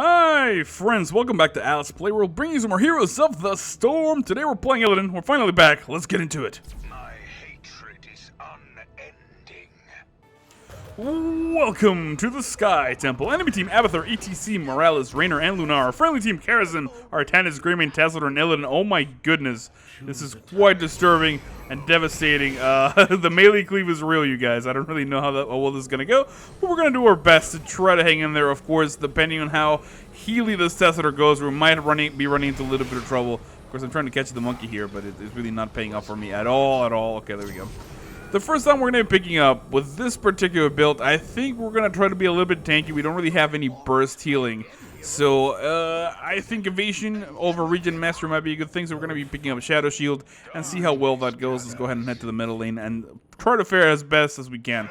Hi friends, welcome back to Alice Playworld, bringing you some more Heroes of the Storm. Today we're playing Illidan. We're finally back. Let's get into it. My hatred is unending. Welcome to the Sky Temple. Enemy team Abathur, ETC, Morales, Raynor, and Lunar. Friendly team Karazhan, Artanis, Greymane, Tazador, and Illidan. Oh my goodness. This is quite disturbing and devastating. The melee cleave is real, you guys. I don't really know how well this is going to go, but we're going to do our best to try to hang in there. Of course, depending on how healy this Tazador goes, we might be running into a little bit of trouble. Of course, I'm trying to catch the monkey here, but it's really not paying off for me at all. Okay, there we go. The first time we're going to be picking up with this particular build, I think we're going to try to be a little bit tanky. We don't really have any burst healing. So, I think evasion over Regen Master might be a good thing. So we're going to be picking up Shadow Shield and see how well that goes. Let's go ahead and head to the middle lane and try to fare as best as we can.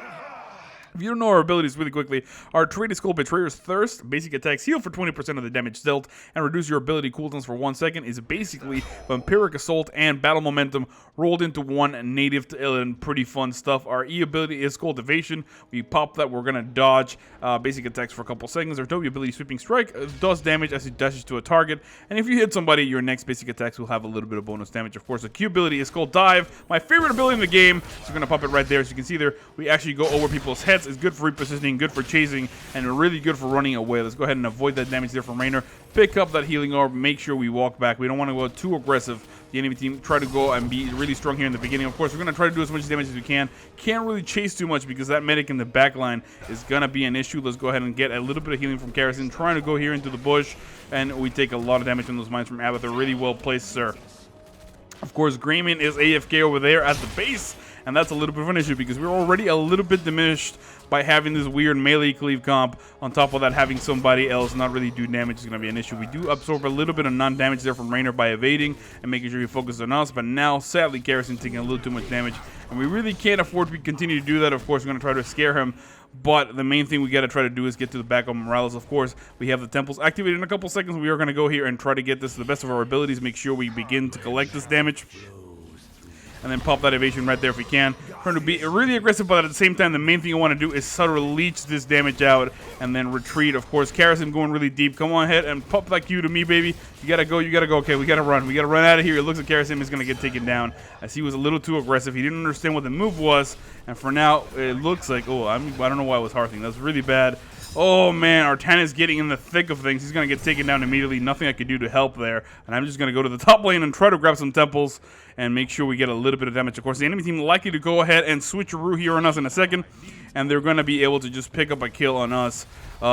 If you don't know our abilities really quickly, our trait is called Betrayer's Thirst. Basic attacks heal for 20% of the damage dealt and reduce your ability cooldowns for 1 second. Is basically Vampiric Assault and Battle Momentum rolled into one, native to Illidan. Pretty fun stuff. Our E ability is called Evasion. We pop that, we're going to dodge basic attacks for a couple seconds. Our W ability, Sweeping Strike, does damage as it dashes to a target. And if you hit somebody, your next basic attacks will have a little bit of bonus damage. Of course, the Q ability is called Dive. My favorite ability in the game. So we're going to pop it right there. As you can see there, we actually go over people's heads. It's good for repositioning, good for chasing, and really good for running away. Let's go ahead and avoid that damage there from Raynor. Pick up that healing orb. Make sure we walk back. We don't want to go too aggressive. The enemy team try to go and be really strong here in the beginning. Of course, we're going to try to do as much damage as we can. Can't really chase too much because that medic in the back line is going to be an issue. Let's go ahead and get a little bit of healing from Karazhan. Trying to go here into the bush, and we take a lot of damage on those mines from Abathur. Really well placed, sir. Of course, Greymane is AFK over there at the base, and that's a little bit of an issue because we're already a little bit diminished by having this weird melee cleave comp. On top of that, having somebody else not really do damage is going to be an issue. We do absorb a little bit of non-damage there from Raynor by evading and making sure he focuses on us, but now, sadly, Karazhan taking a little too much damage, and we really can't afford to continue to do that. Of course, we're going to try to scare him, but the main thing we got to try to do is get to the back of Morales. Of course, we have the temples activated in a couple seconds. We are going to go here and try to get this to the best of our abilities, make sure we begin to collect this damage, and then pop that evasion right there if we can. Trying to be really aggressive, but at the same time, the main thing I want to do is sort of leech this damage out and then retreat. Of course, Karazhan going really deep. Come on ahead and pop that Q to me, baby. You gotta go, you gotta go. Okay, we gotta run. We gotta run out of here. It looks like Karazhan is gonna get taken down as he was a little too aggressive. He didn't understand what the move was, and for now, it looks like, I don't know why I was hearthing. That's really bad. Oh man, Artanis getting in the thick of things. He's going to get taken down immediately. Nothing I could do to help there. And I'm just going to go to the top lane and try to grab some temples and make sure we get a little bit of damage. Of course, the enemy team likely to go ahead and switcheroo here on us in a second. And they're going to be able to just pick up a kill on us. Q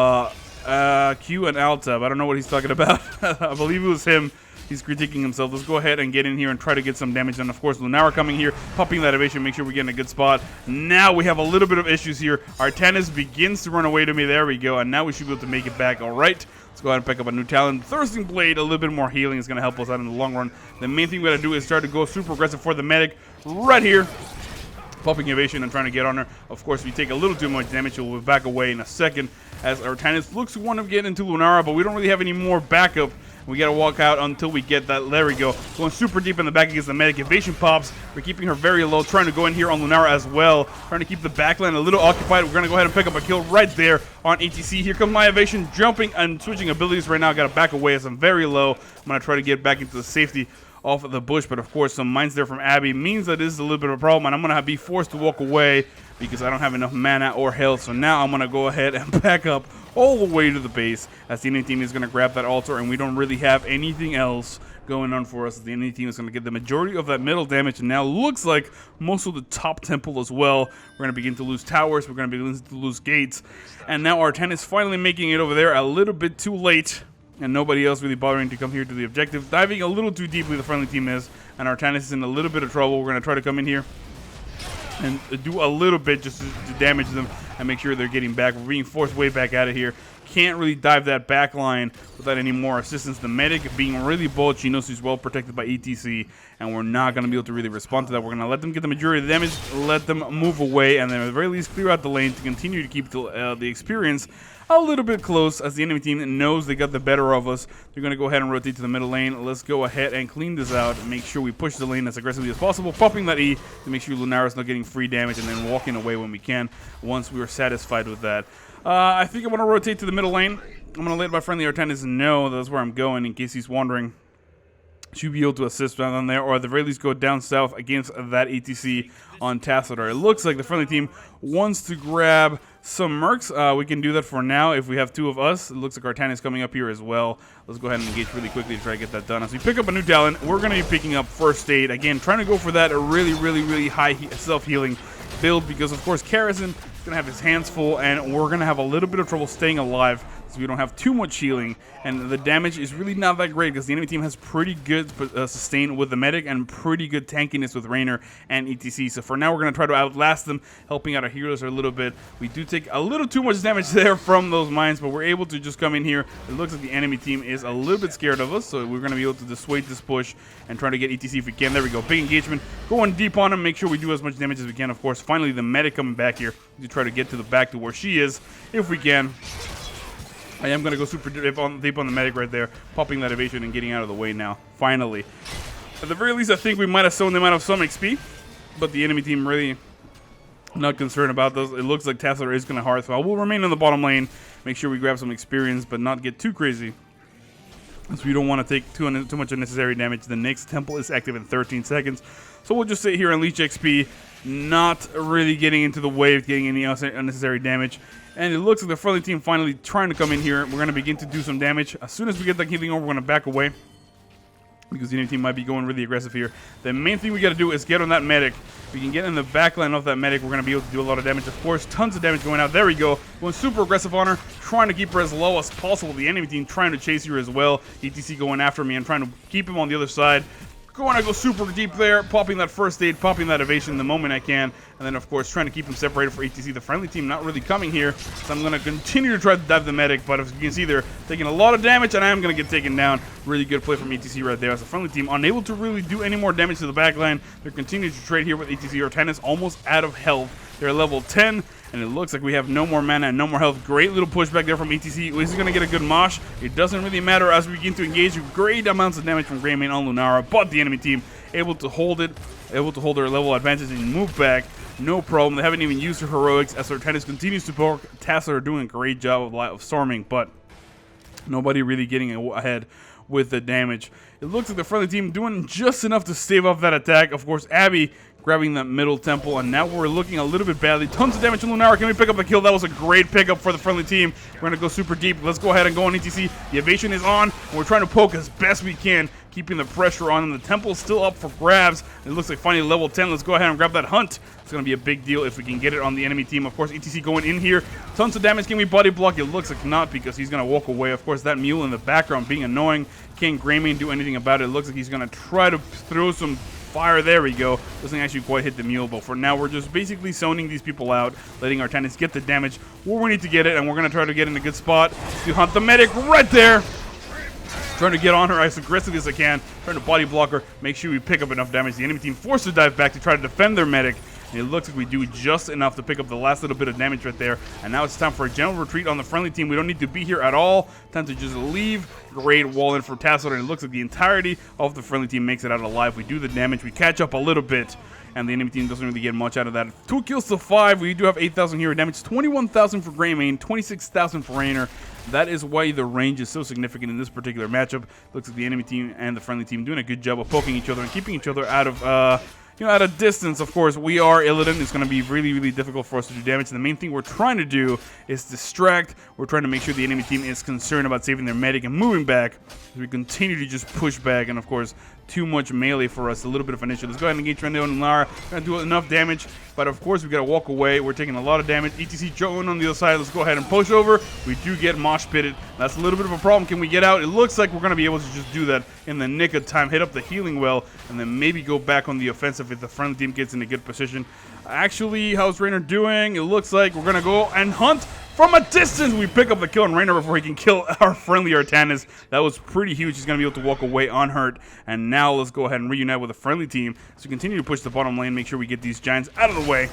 and Altab. I don't know what he's talking about. I believe it was him. He's critiquing himself. Let's go ahead and get in here and try to get some damage. And of course, Lunar coming here, popping that evasion, make sure we get in a good spot. Now we have a little bit of issues here. Artanis begins to run away to me. There we go. And now we should be able to make it back. All right. Let's go ahead and pick up a new talent. Thirsting Blade, a little bit more healing is going to help us out in the long run. The main thing we got to do is start to go super aggressive for the medic right here. Popping evasion and trying to get on her. Of course, if we take a little too much damage, we'll back away in a second as Artanis looks to want to get into Lunara, but we don't really have any more backup. We gotta walk out until we get that. There we go. Going super deep in the back against the medic. Evasion pops. We're keeping her very low. Trying to go in here on Lunara as well. Trying to keep the backline a little occupied. We're gonna go ahead and pick up a kill right there on ETC. Here comes my evasion. Jumping and switching abilities right now. Gotta back away as I'm very low. I'm gonna try to get back into the safety off of the bush, but of course some mines there from Abby means that this is a little bit of a problem, and I'm gonna be forced to walk away because I don't have enough mana or health. So now I'm gonna go ahead and back up all the way to the base as the enemy team is gonna grab that altar, and we don't really have anything else going on for us. The enemy team is gonna get the majority of that middle damage, and now looks like most of the top temple as well. We're gonna begin to lose towers, we're gonna begin to lose gates, and now Artanis is finally making it over there a little bit too late. And nobody else really bothering to come here to the objective. Diving a little too deeply, the friendly team is. And Artanis is in a little bit of trouble. We're going to try to come in here and do a little bit just to damage them and make sure they're getting back. We're being forced way back out of here. Can't really dive that back line without any more assistance. The medic being really bold. She knows she's well protected by ETC. And we're not going to be able to really respond to that. We're going to let them get the majority of the damage. Let them move away. And then at the very least clear out the lane to continue to keep the experience a little bit close as the enemy team knows they got the better of us. They're going to go ahead and rotate to the middle lane. Let's go ahead and clean this out and make sure we push the lane as aggressively as possible, popping that E to make sure Lunara's not getting free damage, and then walking away when we can once we are satisfied with that. I think I want to rotate to the middle lane. I'm going to let my friendly Artanis know that's where I'm going in case he's wondering. Should be able to assist down there, or at the very least go down south against that ATC on Tassadar. It looks like the friendly team wants to grab some mercs. We can do that for now if we have two of us. It looks like Artan is coming up here as well. Let's go ahead and engage really quickly to try to get that done. As we pick up a new talent, we're going to be picking up First Aid. Again, trying to go for that really high self-healing build because, of course, Karazhan is going to have his hands full, and we're going to have a little bit of trouble staying alive. So we don't have too much healing, and the damage is really not that great because the enemy team has pretty good sustain with the medic and pretty good tankiness with Raynor and ETC. So for now, we're going to try to outlast them, helping out our healers a little bit. We do take a little too much damage there from those mines, but we're able to just come in here. It looks like the enemy team is a little bit scared of us, so we're going to be able to dissuade this push and try to get ETC if we can. There we go. Big engagement. Going deep on him. Make sure we do as much damage as we can, of course. Finally, the medic coming back here to try to get to the back to where she is if we can. I am going to go super deep on the medic right there, popping that evasion and getting out of the way now, finally. At the very least, I think we might have sewn them out of some XP, but the enemy team really not concerned about those. It looks like Tassadar is going to hard, so I will remain in the bottom lane, make sure we grab some experience, but not get too crazy, because we don't want to take too much unnecessary damage. The next temple is active in 13 seconds, so we'll just sit here and leech XP, not really getting into the wave, getting any unnecessary damage. And it looks like the friendly team finally trying to come in here. We're going to begin to do some damage. As soon as we get that healing over, we're going to back away, because the enemy team might be going really aggressive here. The main thing we got to do is get on that medic. If we can get in the back line of that medic, we're going to be able to do a lot of damage. Of course, tons of damage going out. There we go. Going super aggressive on her, trying to keep her as low as possible. The enemy team trying to chase her as well. ETC going after me and trying to keep him on the other side. Going to go super deep there, popping that first aid, popping that evasion the moment I can. And then, of course, trying to keep him separated for ETC. The friendly team not really coming here, so I'm going to continue to try to dive the medic. But as you can see, they're taking a lot of damage, and I am going to get taken down. Really good play from ETC right there. As the friendly team unable to really do any more damage to the backline. They're continuing to trade here with ETC. Our 10 is almost out of health. They're level 10. And it looks like we have no more mana and no more health. Great little pushback there from ETC. This is going to get a good mosh. It doesn't really matter as we begin to engage with great amounts of damage from Greymane on Lunara. But the enemy team able to hold it, able to hold their level advantage and move back. No problem. They haven't even used their heroics as their tennis continues to poke. Tassadar are doing a great job of storming, but nobody really getting ahead with the damage. It looks like the friendly team doing just enough to stave off that attack. Of course, Abby grabbing that middle temple, and now we're looking a little bit badly. Tons of damage to Lunara. Can we pick up the kill? That was a great pickup for the friendly team. We're going to go super deep. Let's go ahead and go on ETC. The evasion is on, and we're trying to poke as best we can, keeping the pressure on, and the temple's still up for grabs. It looks like finally level 10. Let's go ahead and grab that hunt. It's going to be a big deal if we can get it on the enemy team. Of course, ETC going in here. Tons of damage. Can we body block? It looks like not, because he's going to walk away. Of course, that mule in the background being annoying. Can't Greymane do anything about it. It looks like he's going to try to throw some fire. There we go. Doesn't actually quite hit the mule, but for now we're just basically zoning these people out, letting our tenants get the damage where we need to get it, and we're going to try to get in a good spot to hunt the medic right there. Trying to get on her as aggressively as I can, trying to body block her, make sure we pick up enough damage. The enemy team forced to dive back to try to defend their medic. And it looks like we do just enough to pick up the last little bit of damage right there. And now it's time for a general retreat on the friendly team. We don't need to be here at all. Time to just leave. Great wall in for Tassadar, and it looks like the entirety of the friendly team makes it out alive. We do the damage. We catch up a little bit, and the enemy team doesn't really get much out of that. 2 kills to 5. We do have 8,000 hero damage. 21,000 for Greymane. 26,000 for Raynor. That is why the range is so significant in this particular matchup. Looks like the enemy team and the friendly team doing a good job of poking each other and keeping each other out of at a distance. Of course, we are Illidan. It's going to be really difficult for us to do damage. And the main thing we're trying to do is distract. We're trying to make sure the enemy team is concerned about saving their medic and moving back. We continue to just push back, and of course, too much melee for us. A little bit of an issue. Let's go ahead and engage Rendo and Lara. Gonna do enough damage, but of course we gotta walk away. We're taking a lot of damage. ETC going on the other side. Let's go ahead and push over. We do get mosh pitted. That's a little bit of a problem. Can we get out? It looks like we're gonna be able to just do that in the nick of time. Hit up the healing well, and then maybe go back on the offensive if the friendly team gets in a good position. Actually, how's Raynor doing? It looks like we're gonna go and hunt. From a distance, we pick up the kill on Raynor before he can kill our friendly Artanis. That was pretty huge. He's going to be able to walk away unhurt. And now let's go ahead and reunite with a friendly team. So continue to push the bottom lane, make sure we get these giants out of the way.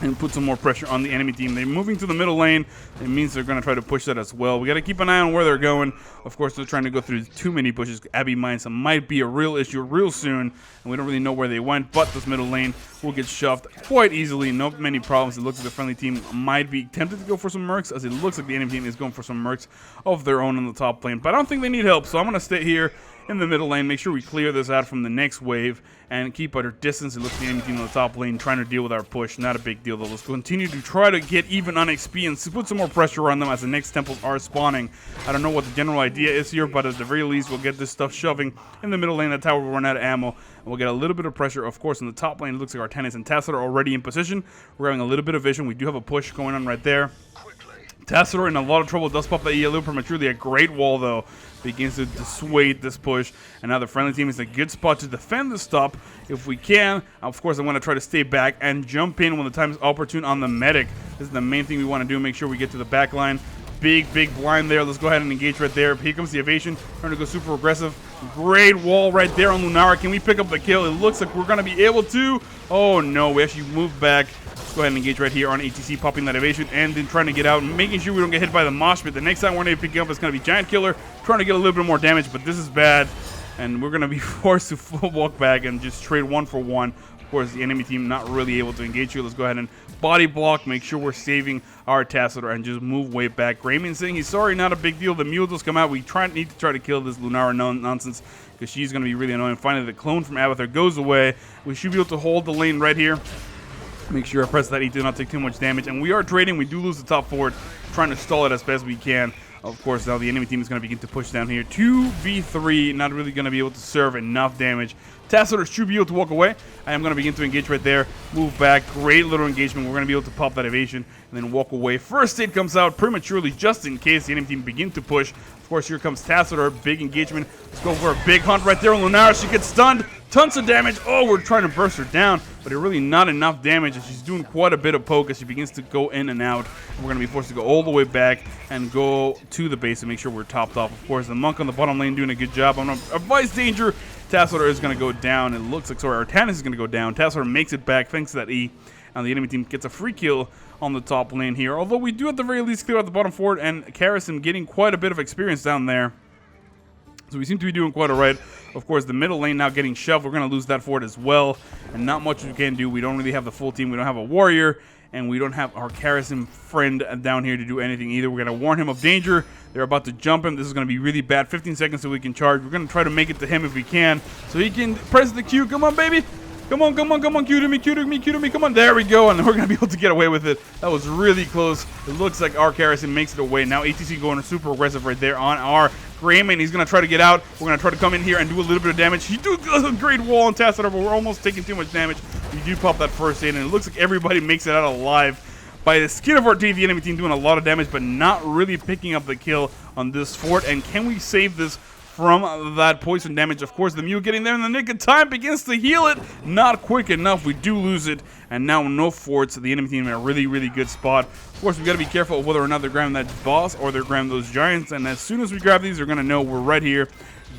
and put some more pressure on the enemy team. They're moving to the middle lane. It means they're going to try to push that as well. We got to keep an eye on where they're going. Of course, they're trying to go through too many pushes. Abby Mines might be a real issue real soon, and we don't really know where they went, but this middle lane will get shoved quite easily. No many problems. It looks like the friendly team might be tempted to go for some mercs, as it looks like the enemy team is going for some mercs of their own in the top lane. But I don't think they need help, so I'm going to stay here in the middle lane, make sure we clear this out from the next wave, and keep our distance. It looks like the enemy team on the top lane trying to deal with our push. Not a big deal, though. Let's continue to try to get even on XP and put some more pressure on them as the next temples are spawning. I don't know what the general idea is here, but at the very least, we'll get this stuff shoving in the middle lane. That tower will run out of ammo, and we'll get a little bit of pressure. Of course, in the top lane, it looks like Artanis and Tassadar are already in position. We're having a little bit of vision. We do have a push going on right there. Tassadar in a lot of trouble, does pop the ELU prematurely. A great wall, though, begins to dissuade this push. And now the friendly team is a good spot to defend the stop if we can. Of course, I want to try to stay back and jump in when the time is opportune on the medic. This is the main thing we want to do, make sure we get to the back line. Big blind there. Let's go ahead and engage right there. Here comes the evasion. Trying to go super aggressive. Great wall right there on Lunara. Can we pick up the kill? It looks like we're going to be able to. Oh, no. We actually moved back. Let's go ahead and engage right here on ATC, popping that evasion, and then trying to get out, making sure we don't get hit by the mosh pit. The next time we're going to pick up is going to be Giant Killer, trying to get a little bit more damage, but this is bad, and we're going to be forced to full walk back and just trade 1 for 1. Of course, the enemy team not really able to engage you. Let's go ahead and body block, make sure we're saving our Tassadar, and just move way back. Grayman saying he's sorry, not a big deal. The mule does come out. We need to try to kill this Lunara nonsense, because she's going to be really annoying. Finally, the clone from Abathur goes away. We should be able to hold the lane right here. Make sure I press that E to not take too much damage. And we are trading. We do lose the top forward, trying to stall it as best we can. Of course, now the enemy team is going to begin to push down here. 2v3, not really going to be able to serve enough damage. Tassadar should be able to walk away. I am going to begin to engage right there. Move back. Great little engagement. We're going to be able to pop that evasion and then walk away. First aid comes out prematurely just in case the enemy team begin to push. Of course, here comes Tassadar. Big engagement. Let's go for a big hunt right there on Lunara. She gets stunned. Tons of damage. Oh, we're trying to burst her down, but it's really not enough damage, and she's doing quite a bit of poke as she begins to go in and out. We're going to be forced to go all the way back and go to the base to make sure we're topped off. Of course, the monk on the bottom lane doing a good job. I'm going to advise danger. Tassadar is going to go down. It looks like, sorry, Artanis is going to go down. Tassadar makes it back thanks to that E, and the enemy team gets a free kill on the top lane here. Although we do at the very least clear out the bottom forward, and Karrasim getting quite a bit of experience down there. So we seem to be doing quite all right. Of course, the middle lane now getting shoved. We're going to lose that forward as well. And not much we can do. We don't really have the full team. We don't have a warrior. And we don't have our Karrasim friend down here to do anything either. We're going to warn him of danger. They're about to jump him. This is going to be really bad. 15 seconds so we can charge. We're going to try to make it to him if we can, so he can press the Q. Come on, baby. Come on, come on, come on. Q to me, Q to me, Q to me. Come on. There we go. And we're going to be able to get away with it. That was really close. It looks like our Karrasim makes it away. Now ATC going super aggressive right there on our Grayman. He's going to try to get out. We're going to try to come in here and do a little bit of damage. He does a great wall on Tassadar, but we're almost taking too much damage. We do pop that first aid, and it looks like everybody makes it out alive. By the skin of our teeth, the enemy team doing a lot of damage, but not really picking up the kill on this fort. And can we save this from that poison damage? Of course, the mule getting there in the nick of time begins to heal it. Not quick enough. We do lose it. And now no forts. The enemy team in a really good spot. Of course, we got to be careful of whether or not they're grabbing that boss or they're grabbing those giants. And as soon as we grab these, they're going to know we're right here.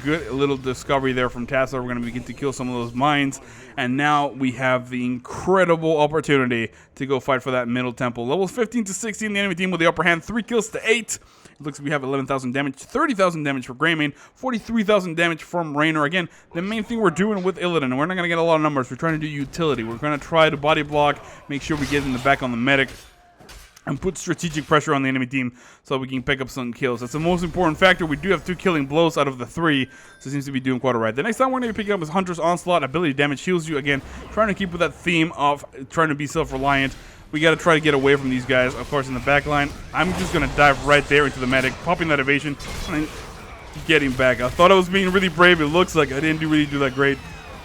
Good little discovery there from Tassadar. We're going to begin to kill some of those mines. And now we have the incredible opportunity to go fight for that middle temple. Levels 15 to 16, the enemy team with the upper hand. 3 kills to 8. It looks like we have 11,000 damage, 30,000 damage for Greymane, 43,000 damage from Raynor. Again, the main thing we're doing with Illidan, and we're not going to get a lot of numbers. We're trying to do utility. We're going to try to body block, make sure we get in the back on the medic, and put strategic pressure on the enemy team so we can pick up some kills. That's the most important factor. We do have 2 killing blows out of the 3, so it seems to be doing quite alright. The next time we're going to be picking up is Hunter's Onslaught. Ability damage heals you. Again, trying to keep with that theme of trying to be self-reliant. We got to try to get away from these guys. Of course, in the back line, I'm just going to dive right there into the medic, popping that evasion, and getting back. I thought I was being really brave. It looks like I didn't really do that great.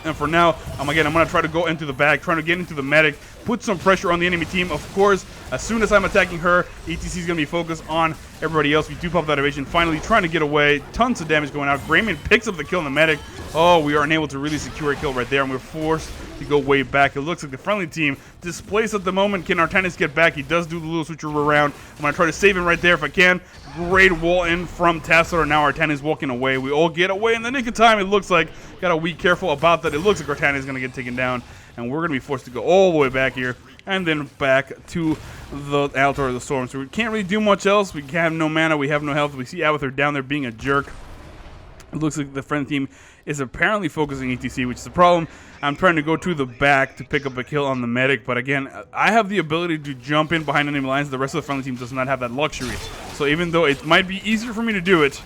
And for now, I'm going to try to go into the back, trying to get into the medic, put some pressure on the enemy team. Of course, as soon as I'm attacking her, ETC is going to be focused on everybody else. We do pop that evasion, finally trying to get away. Tons of damage going out. Grayman picks up the kill on the medic. Oh, we are unable to really secure a kill right there, and we're forced to go way back. It looks like the friendly team displaced at the moment. Can Artanis get back? He does do the little switcheroo around. I'm going to try to save him right there if I can. Great wall in from Tassadar. Now Artanis walking away. We all get away in the nick of time. It looks like. Got to be careful about that. It looks like Artanis is going to get taken down, and we're going to be forced to go all the way back here. and then back to the Altar of the Storm. So we can't really do much else. We have no mana, we have no health. We see Avatar down there being a jerk. It looks like the friend team is apparently focusing ETC, which is the problem. I'm trying to go to the back to pick up a kill on the medic, but again, I have the ability to jump in behind enemy lines. The rest of the friendly team does not have that luxury. So even though it might be easier for me to do it,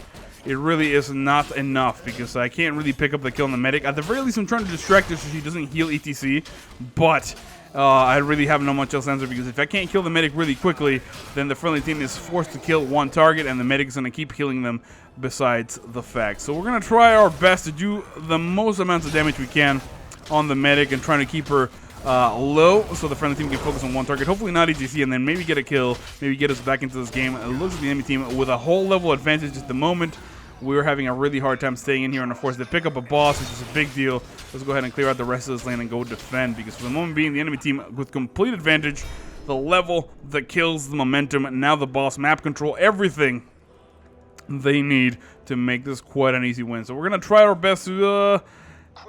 it really is not enough because I can't really pick up the kill on the medic. At the very least, I'm trying to distract her so she doesn't heal ETC, but I really have no much else to answer because if I can't kill the medic really quickly, then the friendly team is forced to kill one target and the medic is going to keep healing them besides the fact. So we're going to try our best to do the most amounts of damage we can on the medic and trying to keep her low so the friendly team can focus on one target. Hopefully not ETC, and then maybe get a kill, maybe get us back into this game. It looks like the enemy team with a whole level advantage at the moment. We're having a really hard time staying in here, and of course they pick up a boss, which is a big deal. Let's go ahead and clear out the rest of this lane and go defend, because for the moment being, the enemy team with complete advantage, the level, the kills, the momentum, and now the boss, map control, everything they need to make this quite an easy win. So we're going to try our best to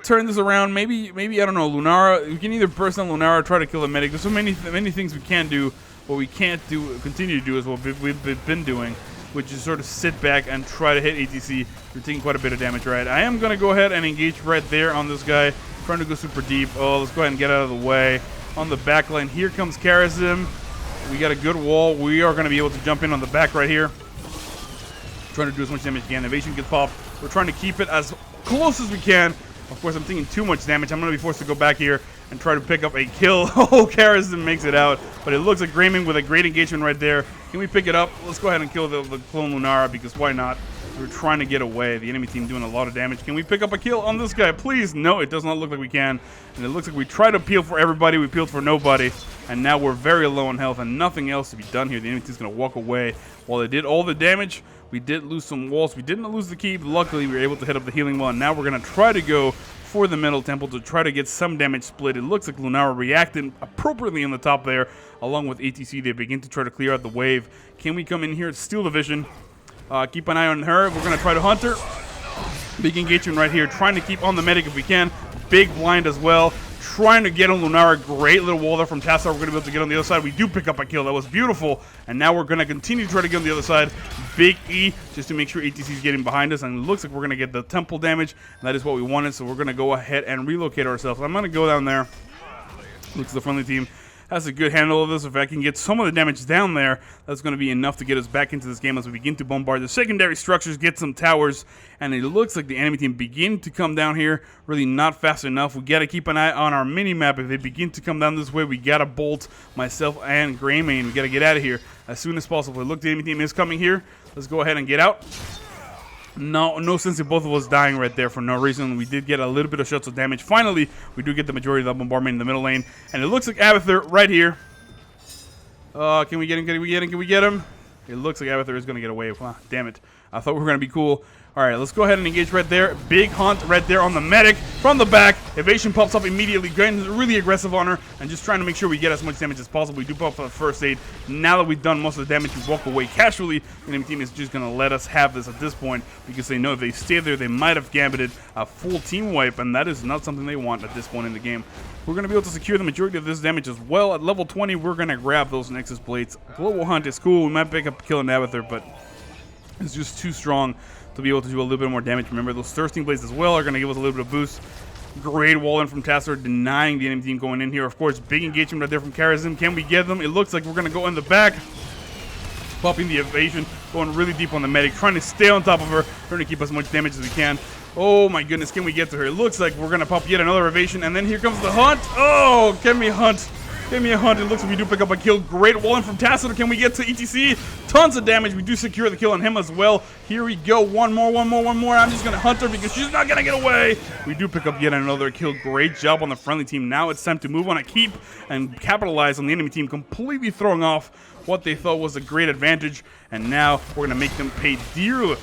turn this around. Maybe I don't know, Lunara. We can either burst on Lunara or try to kill the medic. There's so many things we can do. What we can't do, continue to do, is what we've been doing, which is sort of sit back and try to hit ETC. We're taking quite a bit of damage, right? I am going to go ahead and engage right there on this guy, trying to go super deep. Oh, let's go ahead and get out of the way. On the back line, here comes Karazim. We got a good wall. We are going to be able to jump in on the back right here. Trying to do as much damage as we can. Evasion gets popped. We're trying to keep it as close as we can. Of course, I'm taking too much damage. I'm going to be forced to go back here and try to pick up a kill. Oh, Karazim makes it out. But it looks like Greymane with a great engagement right there. Can we pick it up? Let's go ahead and kill the clone Lunara, because why not? We're trying to get away. The enemy team doing a lot of damage. Can we pick up a kill on this guy, please? No, it does not look like we can. And it looks like we try to peel for everybody. We peeled for nobody. And now we're very low on health and nothing else to be done here. The enemy team's going to walk away. While they did all the damage, we did lose some walls. We didn't lose the keep. Luckily, we were able to hit up the healing wall. And now we're going to try to go for the Metal Temple to try to get some damage split. It looks like Lunara reacted appropriately on the top there. Along with ATC, they begin to try to clear out the wave. Can we come in here, steal the vision? Keep an eye on her. We're going to try to hunt her. Big engagement right here. Trying to keep on the medic if we can. Big blind as well. Trying to get on Lunara. Great little wall there from Tassar. We're going to be able to get on the other side. We do pick up a kill. That was beautiful. And now we're going to continue to try to get on the other side. Big E just to make sure ATC is getting behind us. And it looks like we're going to get the temple damage. And that is what we wanted. So we're going to go ahead and relocate ourselves. I'm going to go down there. Looks like the friendly team has a good handle of this. If I can get some of the damage down there, that's going to be enough to get us back into this game as we begin to bombard the secondary structures, get some towers, and it looks like the enemy team begin to come down here. Really not fast enough. We got to keep an eye on our mini-map. If they begin to come down this way, we got to bolt myself and Greymane. We got to get out of here as soon as possible. Look, the enemy team is coming here. Let's go ahead and get out. No sense in both of us dying right there for no reason. We did get a little bit of shots of damage. Finally, we do get the majority of the bombardment in the middle lane. And it looks like Avatar right here. Can we get him? Can we get him? It looks like Avatar is going to get away. Wow, damn it. I thought we were going to be cool. All right, let's go ahead and engage right there. Big hunt right there on the medic from the back. Evasion pops up immediately. Grant is really aggressive on her and just trying to make sure we get as much damage as possible. We do pop up first aid. Now that we've done most of the damage, we walk away casually. The enemy team is just going to let us have this at this point because they know if they stay there, they might have gambited a full team wipe, and that is not something they want at this point in the game. We're going to be able to secure the majority of this damage as well. At level 20, we're going to grab those Nexus Blades. Global Hunt is cool. We might pick up a kill on Avatar, but it's just too strong to be able to do a little bit more damage. Remember, those Thirsting Blades as well are going to give us a little bit of boost. Great wall in from Tassar, denying the enemy team going in here. Of course, big engagement right there from Karazim. Can we get them? It looks like we're going to go in the back. Popping the evasion, going really deep on the medic, trying to stay on top of her, trying to keep as much damage as we can. Oh my goodness, can we get to her? It looks like we're going to pop yet another evasion, and then here comes the hunt. Oh, can we hunt? Give me a hunt. It looks like we do pick up a kill. Great walling from Tassar. Can we get to ETC? Tons of damage. We do secure the kill on him as well. Here we go. One more. I'm just going to hunt her because she's not going to get away. We do pick up yet another kill. Great job on the friendly team. Now it's time to move on a keep and capitalize on the enemy team, completely throwing off what they thought was a great advantage. And now we're going to make them pay dearly.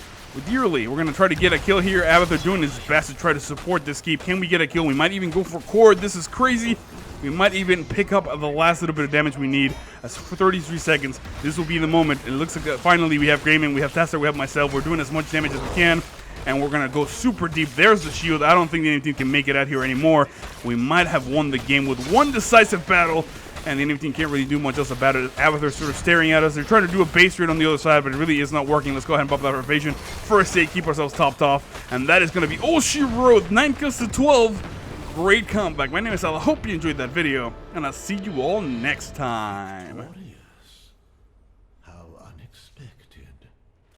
We're going to try to get a kill here. Avatar doing his best to try to support this keep. Can we get a kill? We might even go for cord. This is crazy. We might even pick up the last little bit of damage we need. As for 33 seconds, this will be the moment. It looks like finally we have Greymane, we have Tassar, we have myself. We're doing as much damage as we can, and we're going to go super deep. There's the shield. I don't think the enemy team can make it out here anymore. We might have won the game with one decisive battle, and the enemy team can't really do much else about it. Abathur's sort of staring at us. They're trying to do a base raid on the other side, but it really is not working. Let's go ahead and bump that evasion. First aid, keep ourselves topped off, and that is going to be all she wrote. 9 kills to 12. Great comeback. My name is Al. I hope you enjoyed that video, and I'll see you all next time.